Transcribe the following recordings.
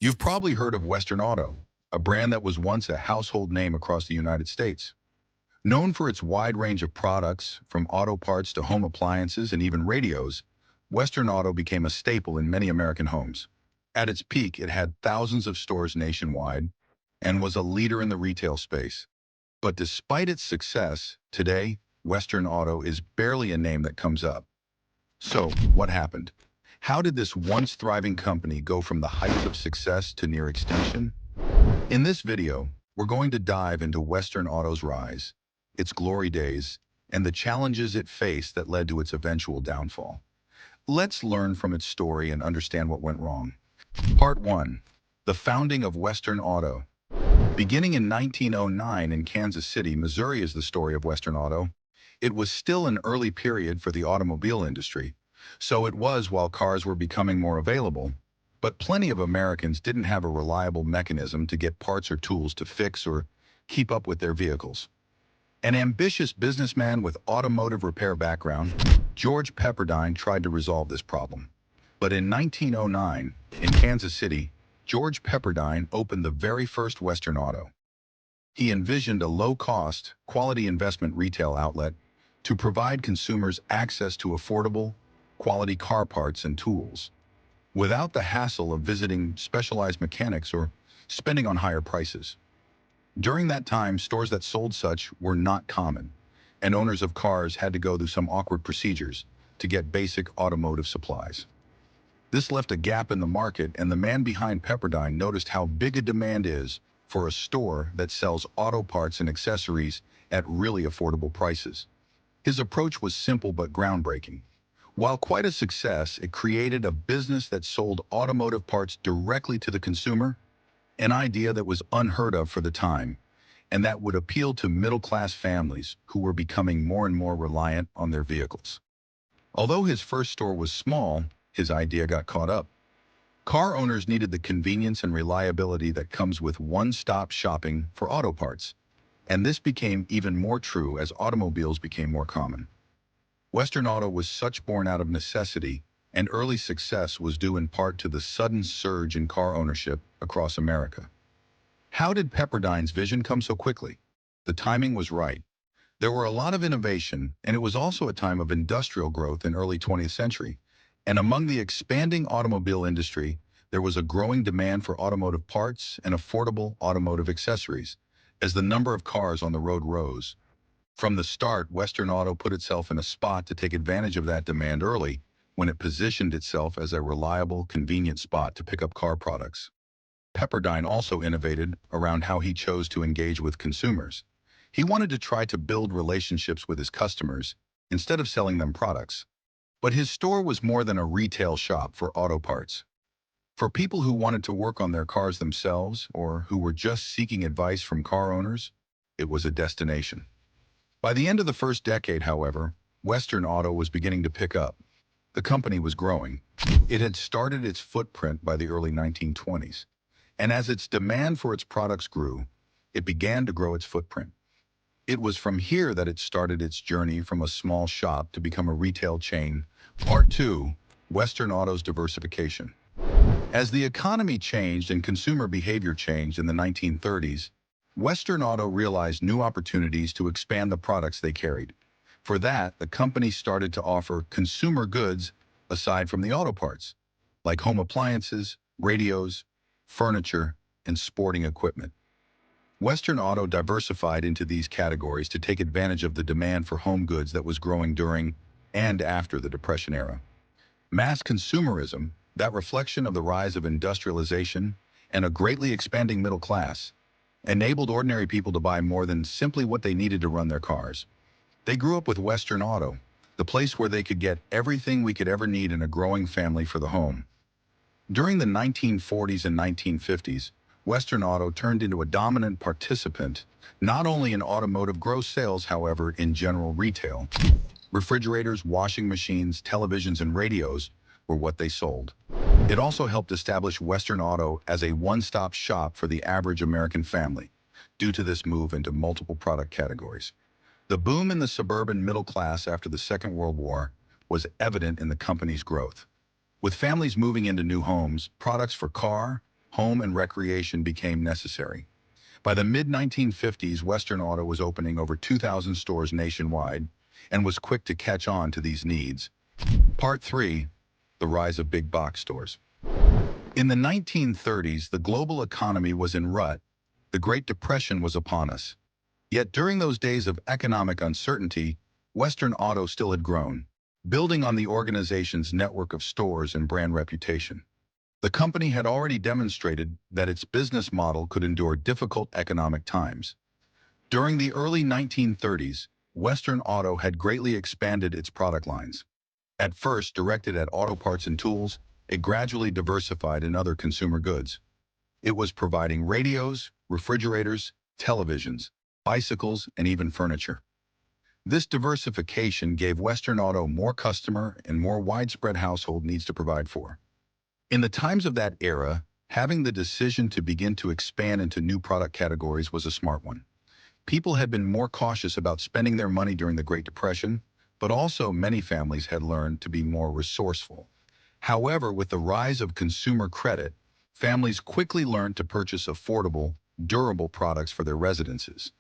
You've probably heard of Western Auto, a brand that was once a household name across the United States. Known for its wide range of products, from auto parts to home appliances and even radios, Western Auto became a staple in many American homes. At its peak, it had thousands of stores nationwide and was a leader in the retail space. But despite its success, today, Western Auto is barely a name that comes up. So, what happened? How did this once thriving company go from the heights of success to near extinction? In this video, we're going to dive into Western Auto's rise, its glory days, and the challenges it faced that led to its eventual downfall. Let's learn from its story and understand what went wrong. Part 1. The founding of Western Auto. Beginning in 1909 in Kansas City, Missouri is the story of Western Auto. It was still an early period for the automobile industry, so it was while cars were becoming more available, but plenty of Americans didn't have a reliable mechanism to get parts or tools to fix or keep up with their vehicles. An ambitious businessman with automotive repair background, George Pepperdine tried to resolve this problem. But in 1909, in Kansas City, George Pepperdine opened the very first Western Auto. He envisioned a low-cost, quality investment retail outlet to provide consumers access to affordable, quality car parts and tools, without the hassle of visiting specialized mechanics or spending on higher prices. During that time, stores that sold such were not common, and owners of cars had to go through some awkward procedures to get basic automotive supplies. This left a gap in the market, and the man behind Pepperdine noticed how big a demand is for a store that sells auto parts and accessories at really affordable prices. His approach was simple but groundbreaking. While quite a success, it created a business that sold automotive parts directly to the consumer, an idea that was unheard of for the time, and that would appeal to middle-class families who were becoming more and more reliant on their vehicles. Although his first store was small, his idea got caught up. Car owners needed the convenience and reliability that comes with one-stop shopping for auto parts, and this became even more true as automobiles became more common. Western Auto was such born out of necessity, and early success was due in part to the sudden surge in car ownership across America. How did Pepperdine's vision come so quickly? The timing was right. There were a lot of innovation, and it was also a time of industrial growth in early 20th century. And among the expanding automobile industry, there was a growing demand for automotive parts and affordable automotive accessories, as the number of cars on the road rose. From the start, Western Auto put itself in a spot to take advantage of that demand early, when it positioned itself as a reliable, convenient spot to pick up car products. Pepperdine also innovated around how he chose to engage with consumers. He wanted to try to build relationships with his customers instead of selling them products. But his store was more than a retail shop for auto parts. For people who wanted to work on their cars themselves or who were just seeking advice from car owners, it was a destination. By the end of the first decade, however, Western Auto was beginning to pick up. The company was growing. It had started its footprint by the early 1920s, and as its demand for its products grew, it began to grow its footprint. It was from here that it started its journey from a small shop to become a retail chain. Part 2. Western Auto's diversification. As the economy changed and consumer behavior changed in the 1930s, Western Auto realized new opportunities to expand the products they carried. For that, the company started to offer consumer goods aside from the auto parts, like home appliances, radios, furniture, and sporting equipment. Western Auto diversified into these categories to take advantage of the demand for home goods that was growing during and after the Depression era. Mass consumerism, that reflection of the rise of industrialization and a greatly expanding middle class, enabled ordinary people to buy more than simply what they needed to run their cars. They grew up with Western Auto, the place where they could get everything we could ever need in a growing family for the home. During the 1940s and 1950s, Western Auto turned into a dominant participant, not only in automotive gross sales, however, in general retail. Refrigerators, washing machines, televisions, and radios were what they sold. It also helped establish Western Auto as a one-stop shop for the average American family, due to this move into multiple product categories. The boom in the suburban middle class after the Second World War was evident in the company's growth. With families moving into new homes, products for car, home and recreation became necessary. By the mid-1950s, Western Auto was opening over 2,000 stores nationwide and was quick to catch on to these needs. Part 3. The rise of big box stores. In the 1930s, the global economy was in rut. The Great Depression was upon us. Yet during those days of economic uncertainty, Western Auto still had grown, building on the organization's network of stores and brand reputation. The company had already demonstrated that its business model could endure difficult economic times. During the early 1930s, Western Auto had greatly expanded its product lines. At first directed at auto parts and tools, it gradually diversified in other consumer goods. It was providing radios, refrigerators, televisions, bicycles, and even furniture. This diversification gave Western Auto more customer and more widespread household needs to provide for. In the times of that era, having the decision to begin to expand into new product categories was a smart one. People had been more cautious about spending their money during the Great Depression, but also many families had learned to be more resourceful. However, with the rise of consumer credit, families quickly learned to purchase affordable, durable products for their residences.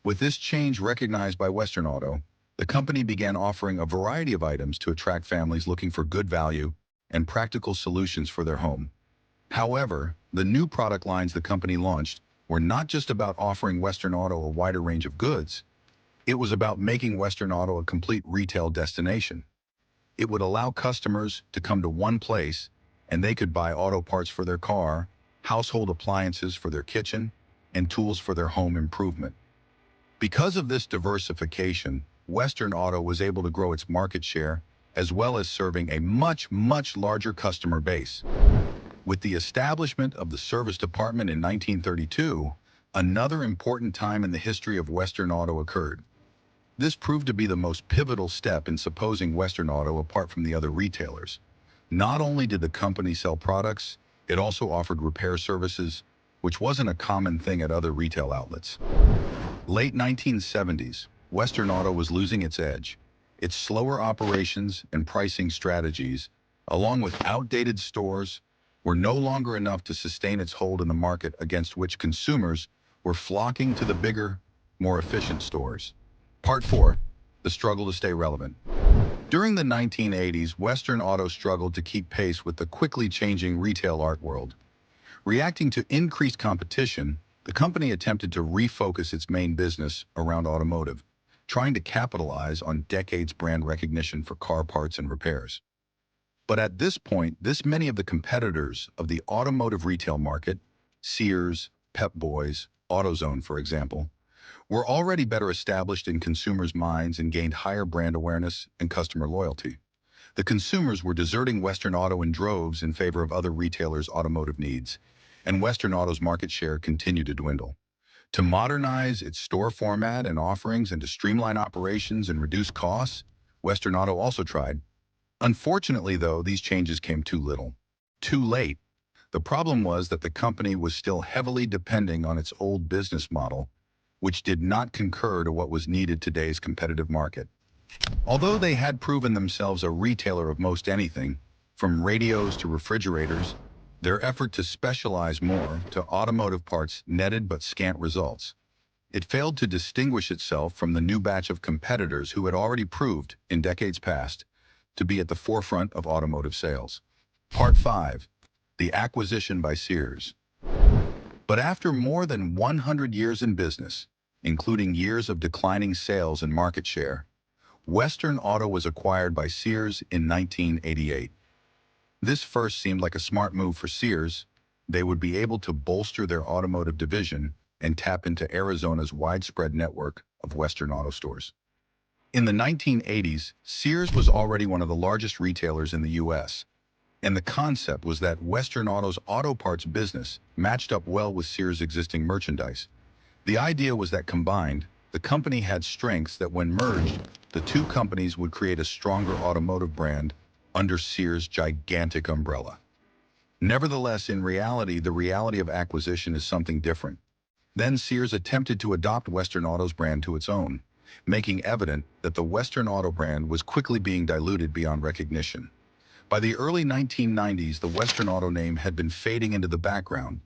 With this change recognized by Western Auto, the company began offering a variety of items to attract families looking for good value and practical solutions for their home. However, the new product lines the company launched were not just about offering Western Auto a wider range of goods. It was about making Western Auto a complete retail destination. It would allow customers to come to one place and they could buy auto parts for their car, household appliances for their kitchen, and tools for their home improvement. Because of this diversification, Western Auto was able to grow its market share as well as serving a much larger customer base. With the establishment of the service department in 1932, another important time in the history of Western Auto occurred. This proved to be the most pivotal step in supposing Western Auto apart from the other retailers. Not only did the company sell products, it also offered repair services, which wasn't a common thing at other retail outlets. Late 1970s, Western Auto was losing its edge. Its slower operations and pricing strategies, along with outdated stores, were no longer enough to sustain its hold in the market against which consumers were flocking to the bigger, more efficient stores. Part 4. The struggle to stay relevant. During the 1980s, Western Auto struggled to keep pace with the quickly changing retail art world. Reacting to increased competition, the company attempted to refocus its main business around automotive, trying to capitalize on decades brand recognition for car parts and repairs. But at this point, many of the competitors of the automotive retail market, Sears, Pep Boys, AutoZone, for example, were already better established in consumers' minds and gained higher brand awareness and customer loyalty. The consumers were deserting Western Auto in droves in favor of other retailers' automotive needs, and Western Auto's market share continued to dwindle. To modernize its store format and offerings and to streamline operations and reduce costs, Western Auto also tried. Unfortunately, though, these changes came too little. Too late. The problem was that the company was still heavily depending on its old business model, which did not concur to what was needed today's competitive market. Although they had proven themselves a retailer of most anything, from radios to refrigerators, their effort to specialize more to automotive parts netted but scant results. It failed to distinguish itself from the new batch of competitors who had already proved, in decades past, to be at the forefront of automotive sales. Part 5. The acquisition by Sears. But after more than 100 years in business, including years of declining sales and market share, Western Auto was acquired by Sears in 1988. This first seemed like a smart move for Sears. They would be able to bolster their automotive division and tap into Arizona's widespread network of Western Auto stores. In the 1980s, Sears was already one of the largest retailers in the U.S., and the concept was that Western Auto's auto parts business matched up well with Sears' existing merchandise. The idea was that combined, the company had strengths that when merged, the two companies would create a stronger automotive brand under Sears' gigantic umbrella. Nevertheless, in reality, the reality of acquisition is something different. Then Sears attempted to adopt Western Auto's brand to its own, making evident that the Western Auto brand was quickly being diluted beyond recognition. By the early 1990s, the Western Auto name had been fading into the background,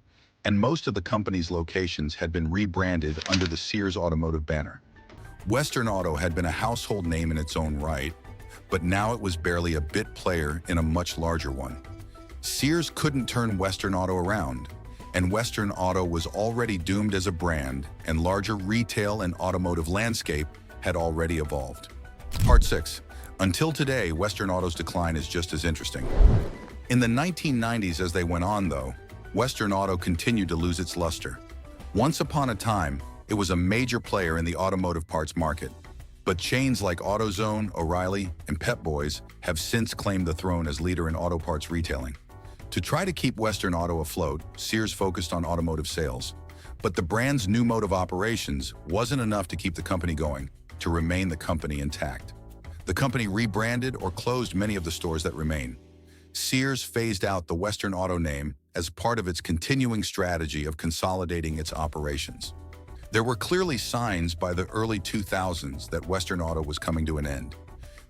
and most of the company's locations had been rebranded under the Sears Automotive banner. Western Auto had been a household name in its own right, but now it was barely a bit player in a much larger one. Sears couldn't turn Western Auto around, and Western Auto was already doomed as a brand, and larger retail and automotive landscape had already evolved. Part 6. Until today, Western Auto's decline is just as interesting. In the 1990s, as they went on, though, Western Auto continued to lose its luster. Once upon a time, it was a major player in the automotive parts market, but chains like AutoZone, O'Reilly, and Pep Boys have since claimed the throne as leader in auto parts retailing. To try to keep Western Auto afloat, Sears focused on automotive sales. But the brand's new mode of operations wasn't enough to keep the company going, to remain the company intact. The company rebranded or closed many of the stores that remain. Sears phased out the Western Auto name as part of its continuing strategy of consolidating its operations. There were clearly signs by the early 2000s that Western Auto was coming to an end.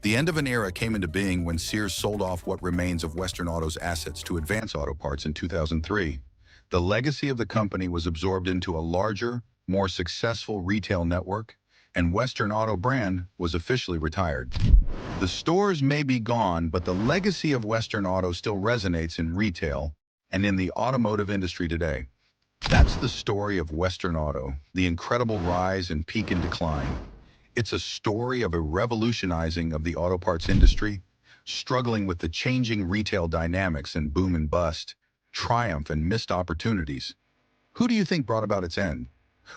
The end of an era came into being when Sears sold off what remains of Western Auto's assets to Advance Auto Parts in 2003. The legacy of the company was absorbed into a larger, more successful retail network, and Western Auto brand was officially retired. The stores may be gone, but the legacy of Western Auto still resonates in retail and in the automotive industry today. That's the story of Western Auto, the incredible rise and peak in decline. It's a story of a revolutionizing of the auto parts industry, struggling with the changing retail dynamics and boom and bust, triumph and missed opportunities. Who do you think brought about its end?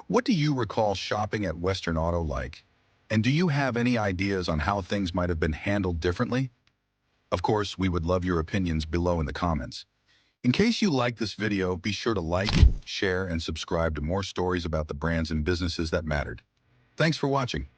What do you recall shopping at Western Auto like? And do you have any ideas on how things might have been handled differently? Of course, we would love your opinions below in the comments. In case you like this video, be sure to like, share, and subscribe to more stories about the brands and businesses that mattered. Thanks for watching.